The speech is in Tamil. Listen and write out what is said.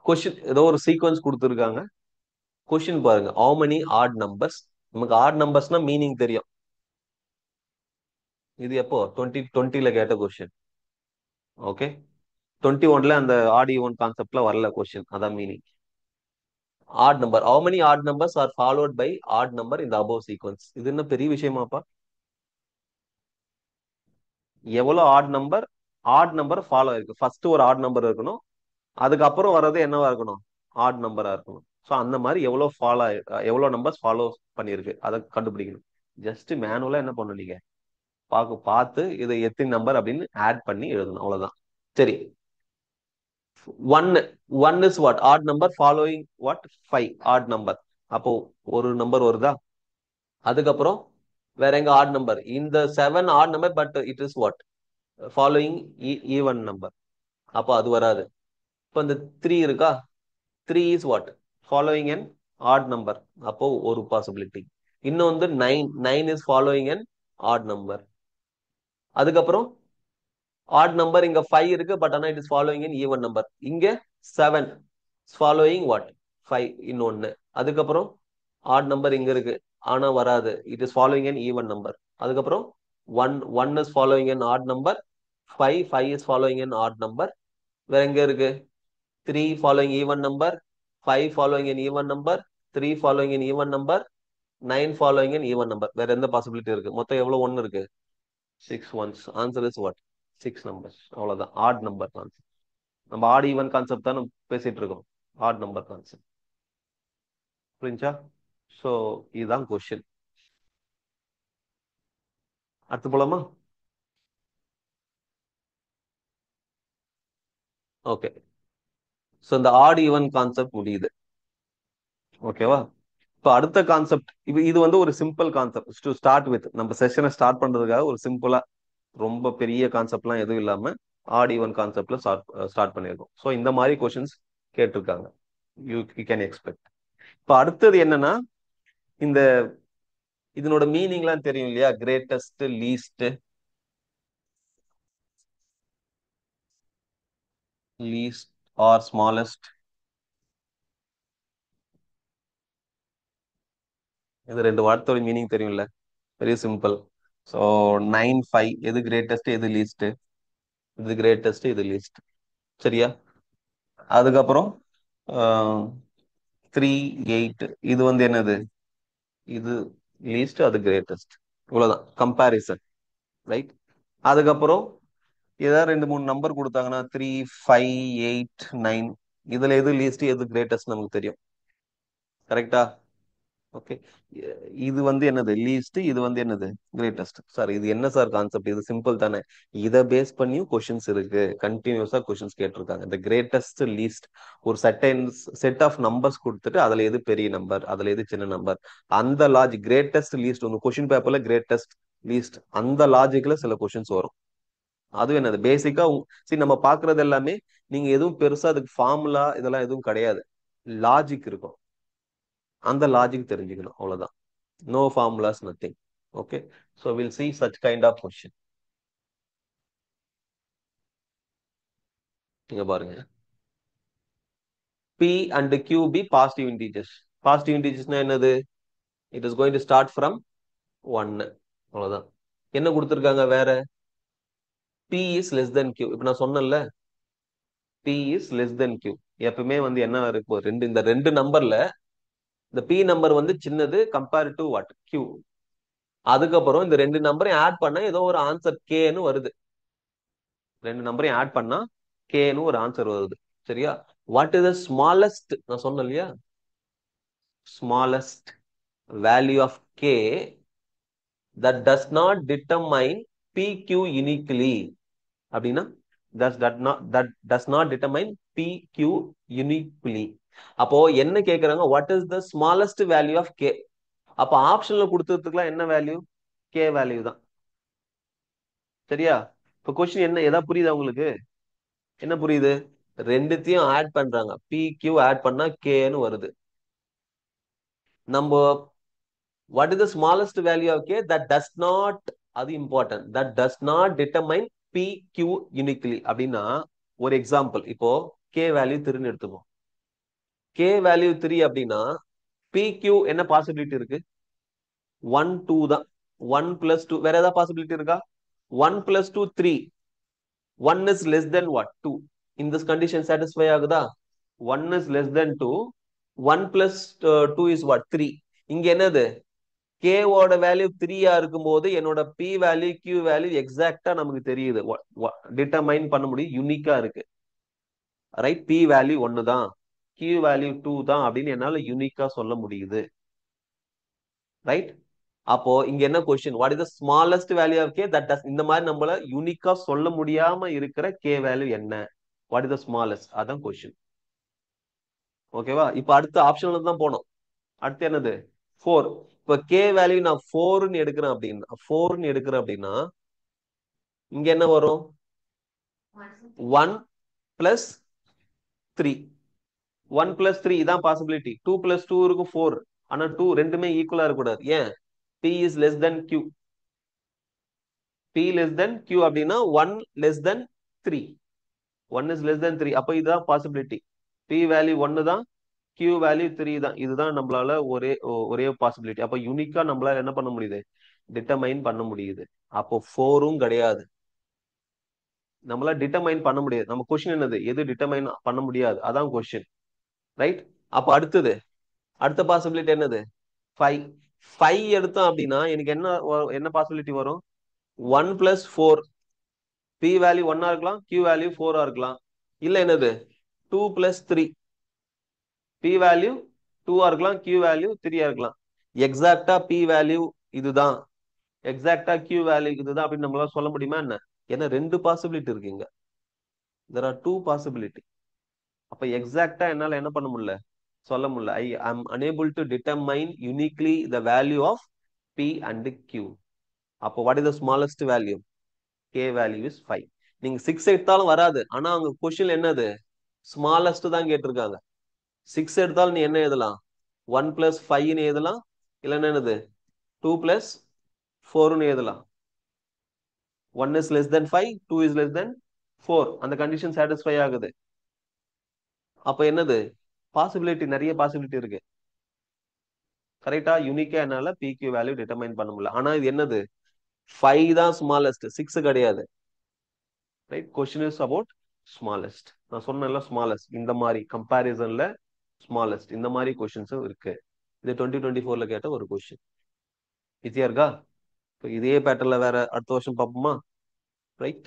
கொஸ்டின் ஏதோ ஒரு சீக்வன்ஸ் கொடுத்துருக்காங்க. கொஸ்டின் பாருங்க, how many odd numbers. நமக்கு ஆட் நம்பர்ஸ்னா மீனிங் தெரியும். இது எப்போ 2020ல கேட்ட கொஸ்டின். ஓகே, 21ல அந்த ஆட் ஈவன் கான்செப்ட்ல வரல கொஸ்டின், அதான் meaning. Add number, how many odd numbers are followed by odd number in the above sequence. இது என்ன பெரிய விஷயமாப்பா? எவ்வளவு ஆட் நம்பர் ஃபாலோ இருக்கு. ஃபர்ஸ்ட் ஒரு ஆட் நம்பர் இருக்கணும், அதுக்கப்புறம் வர்றது என்னவா இருக்கணும், ஆட் நம்பரா இருக்கணும். ஸோ அந்த மாதிரி எவ்வளவு நம்பர்ஸ் ஃபாலோ பண்ணியிருக்கு அதை கண்டுபிடிக்கணும். ஜஸ்ட் மேனுவலா என்ன பண்ணணும், நீங்க பார்த்து இதை எத்தனை நம்பர் அப்படின்னு ஆட் பண்ணி எழுதணும், அவ்வளவுதான். சரி, one one is what add number following what 5 add number. அப்போ ஒரு நம்பர் வருதா, அதுக்கப்புறம் வேற எங்க ஆட் நம்பர், இந்த 7 add number, but it is what following even number. அப்போ அது வராது. இப்போ இந்த 3 இருக்கா, 3 is what following an add number. அப்போ ஒரு பாசிபிலிட்டி. இன்னும் வந்து 9 is following an add number. அதுக்கப்புறம் ஆட் நம்பர் இங்க 5 இருக்கு, பட் ஆனா it is following in even number. இங்க 7 ஃபாலோயிங் வாட் 5 இன்னொன்னு. அதுக்கப்புறம் ஆட் நம்பர் இங்க இருக்கு, ஆனா வராது, it is following in even number. அதுக்கப்புறம் 1 is following in add number, 5 is following in add number. வேற எங்க இருக்கு, 3 following even number, 5 following an even number, 3 following an even number, 9 following an even number. வேற எந்த பாசிபிலிட்டி இருக்கு? மொத்தம் எவ்வளவு ஒன்னு இருக்கு? 6 ones. Answer is what 6 numbers. அவ்வளவுதான் ஆட் நம்பர் கான்செப்ட். நம்ம ஆட் ஈவன் கான்செப்ட் தான் பேசிட்டு இருக்கோம், ஆட் நம்பர் கான்செப்ட். புரிஞ்சா? சோ இதுதான் கொஸ்டின். அடுத்து போலாமா? ஓகே, சோ இந்த ஆட் ஈவன் கான்செப்ட் முடியுது. ஓகேவா? இப்போ அடுத்த கான்செப்ட், இது வந்து ஒரு simple concept to start with. நம்ம செஷனை ஸ்டார்ட் பண்றதுக்காக ஒரு சிம்பிளா, ரொம்ப பெரிய கான்செப்ட்லாம் எதுவும் இல்லாம ஆட் ஈவன் கான்செப்ட்ல ஸ்டார்ட் பண்ணியிருக்கோம். ஸோ இந்த மாதிரி கொஸ்டின்ஸ் கேட்டிருக்காங்க, யூ கேன் எக்ஸ்பெக்ட். இப்போ அடுத்தது என்னன்னா, இந்த இதனோட மீனிங்லாம் தெரியும் இல்லையா, greatest, least, least or smallest. இது ரெண்டு வார்த்தையோட மீனிங் தெரியும்ல, வெரி சிம்பிள். ஸோ 9, 5 எது கிரேட்டஸ்ட், எது லீஸ்ட்? இது கிரேட்டஸ்ட், இது லீஸ்ட். சரியா? அதுக்கப்புறம் 3, 8 இது வந்து என்னது, இது லீஸ்ட், அது கிரேட்டஸ்ட். இவ்வளவுதான் கம்பேரிசன், ரைட்? அதுக்கப்புறம் ஏதாவது 2, 3 நம்பர் கொடுத்தாங்கன்னா 3, 5, 8, 9, இதுல எது லீஸ்ட் எது கிரேட்டஸ்ட் நமக்கு தெரியும், கரெக்டா? ஓகே, இது வந்து என்னது லீஸ்ட், இது வந்து என்னது கிரேட்டஸ்ட். சார் இது என்ன சார் கான்செப்ட், இது சிம்பிள் தானே. இதை பேஸ் பண்ணியும் கொஸ்டின்ஸ் இருக்கு, கண்டினியூஸா கொஸ்டின்ஸ் கேட்டிருக்காங்க. இந்த கிரேட்டஸ்ட், லீஸ்ட், ஒரு செட் ஆஃப் நம்பர்ஸ் கொடுத்துட்டு அதுல எது பெரிய நம்பர், அதுல எது சின்ன நம்பர், அந்த லாஜிக் கிரேட்டஸ்ட் லீஸ்ட் வந்து கொஸ்டின் பேப்பர்ல கிரேட்டஸ்ட் லீஸ்ட் அந்த லாஜிக்ல சில கொஸ்டின்ஸ் வரும். அது என்னது பேசிக்கா சரி, நம்ம பாக்குறது எல்லாமே நீங்க எதுவும் பெருசா அதுக்கு ஃபார்முலா இதெல்லாம் எதுவும் கிடையாது, லாஜிக் இருக்கும். அந்த லாஜிக் தெரிஞ்சுக்கணும், அவ்வளவுதான். No formulas, nothing. Okay, so will see such kind of question. நீங்க பாருங்க, P and Q be positive integers. Positive இன்டிஜர்ஸ்னா என்னது, it is going to start from 1. அவ்வளவுதான். என்ன கொடுத்துருக்காங்க வேற, P is less than Q. இப்ப நான் சொன்னேன்ல, P is less than Q. எப்பவுமே வந்து என்ன இருக்கும், இந்த ரெண்டு நம்பர்ல இந்த P நம்பர் வந்து சின்னது கம்பேர் டு வாட் Q. அதுக்கப்புறம் இந்த ரெண்டு நம்பரையும் ஆட் பண்ணா ஏதோ ஒரு ஆன்சர் கேன்னு வருது. ரெண்டு நம்பரையும் ஆட் பண்ணா கேன்னு ஒரு ஆன்சர் வருது. சரியா? வாட் இஸ் த ஸ்மாலஸ்ட், நான் சொன்னேன் இல்லையா, smallest value of K that does not determine PQ uniquely. அப்படின்னா that does not determine PQ uniquely. அப்போ என்ன கேக்குறாங்க, what is the smallest value of K? அப்ப ஆப்ஷன்ல கொடுத்ததுக்குலாம் என்ன வேல்யூ, K வேல்யூ தான். சரியா? இப்ப கொஸ்டின் என்ன, எதா புரியுதா உங்களுக்கு? என்ன புரியுது, ரெண்டுத்தையும் ஆட் பண்றாங்க, PQ ஆட் பண்ணா Kன்னு வருது. நம்ம what is the smallest value of K that does not, அது important, that does not determine PQ uniquely. அப்படின்னா ஒரு எக்ஸாம்பிள், இப்போ K வேல்யூ திருன்னு எடுத்துப்போம். கே வேல்யூ 3 அப்படின்னா PQ என்ன பாசிபிலிட்டி இருக்கு? 1 2 தான். 1 பிளஸ் 2 வேற ஏதாவது பாசிபிலிட்டி இருக்கா? 1 plus 2 3. 1 is less than what? 2. In this condition satisfy ஆகுதா? 1 is less than 2. 1 plus 2 is what? 3. இங்க என்னது? K ஓட வேல்யூ 3 இருக்கும்போது என்னோட P வேல்யூ Q வேல்யூ எக்ஸாக்டா நமக்கு தெரியுது. டிட்டர்மைன் பண்ண முடியும். யூனிக்கா இருக்கு. ரைட்? P வேல்யூ 1 தான், Q வேல்யூ 2 தான் அப்படின்னு என்னால யூனிக்கா சொல்ல முடியுது. ரைட்? அப்போ இங்க என்ன question? What is the smallest value of K that does, இந்த மாதிரி நம்மள யூனிக்கா சொல்ல முடியாம இருக்கிற K வேல்யூ என்ன? What is the smallest? அதான் கொஸ்டின். ஓகேவா? இப்ப அடுத்த ஆப்ஷன்ல தான் போனோம். அடுத்து என்னது? 4. இப்ப K வேல்யூ நான் 4ன்னு எடுக்கிறேன் அப்படின்னா இங்க என்ன வரும்? 1 பிளஸ் 3. 1 பிளஸ் 3 இதான் பாசிபிலிட்டி. 2 பிளஸ் 2 இருக்கும் 4. ஆனா 2 ரெண்டுமே ஈக்குவலா இருக்கக்கூடாது. ஏன்? P is less than Q. P less than Q அப்படின்னா 1 less than 3. 1 is less than 3. அப்ப இதுதான் பாசிபிலிட்டி. P வேல்யூ 1 தான், Q வேல்யூ 3 தான். இதுதான் நம்மளால ஒரே பாசிபிலிட்டி. அப்ப யூனிக்கா நம்மளால என்ன பண்ண முடியுது? டிட்டர்மைன் பண்ண முடியுது. அப்போ 4ம் கிடையாது. நம்மளால டிட்டர்மைன் பண்ண முடியாது. நம்ம கொஸ்டின் என்னது? எது டிட்டர்மைன் பண்ண முடியாது, அதான் கொஸ்டின். ரைட்? அப்ப அடுத்த பாசிபிலிட்டி என்னது? 5. 5 எடுத்தோம் அப்படின்னா எனக்கு என்ன பாசிபிலிட்டி வரும்? 1 பிளஸ் 4. P வேல்யூ 1 இருக்கலாம், Q வேல்யூ 4 இருக்கலாம். இல்ல என்னது? 2 பிளஸ் 3. P வேல்யூ 2 இருக்கலாம், Q வேல்யூ 3 இருக்கலாம். எக்ஸாக்டா P வேல்யூ இதுதான், எக்ஸாக்டா Q வேல்யூ இதுதான் அப்படின்னு நம்மளால சொல்ல முடியுமா என்ன? ஏன்னா 2 பாசிபிலிட்டி இருக்குங்க. there are 2 possibility. அப்ப எக்ஸாக்டா என்னால என்ன பண்ண முடியல, சொல்ல முடியல. I am unable to determine uniquely the value of P and Q. அப்போ what is the smallest value? K value is 5. நீங்க 6 எடுத்தாலும் வராது. ஆனா அவங்க கொஸ்டின் என்னது? ஸ்மாலஸ்ட் தான் கேட்டிருக்காங்க. 6 எடுத்தாலும் நீ என்ன எழுதலாம்? 1 பிளஸ் 5ன்னு எழுதலாம். இல்லைன்னா என்னது? 2 பிளஸ் 4ன்னு எழுதலாம். 1 is less than 5, 2 is less than 4. அந்த கண்டிஷன் சாட்டிஸ்ஃபை ஆகுது. அப்ப என்னது? பாசிபிலிட்டி, நிறைய பாசிபிலிட்டி இருக்கு. கரெக்டா? யூனிக்கா என்னால PQ வேல்யூ டிட்டர்மைன் பண்ண முடியல. ஆனா இது என்னது? 5 தான் ஸ்மாலஸ்ட், 6 கிடையாது. Right? Question is about smallest. நான் சொன்னேன்ல ஸ்மாலஸ்ட், இந்த மாதிரி கம்பாரிசன்ல ஸ்மாலஸ்ட், இந்த மாதிரி கொஸ்டின்ஸும் இருக்கு. இது 2024ல கேட்ட ஒரு கொஸ்டின். ஈஸியா இருக்கா? இதே பேட்டர்ல வேற அடுத்த வருஷம் பார்ப்போமா? ரைட்?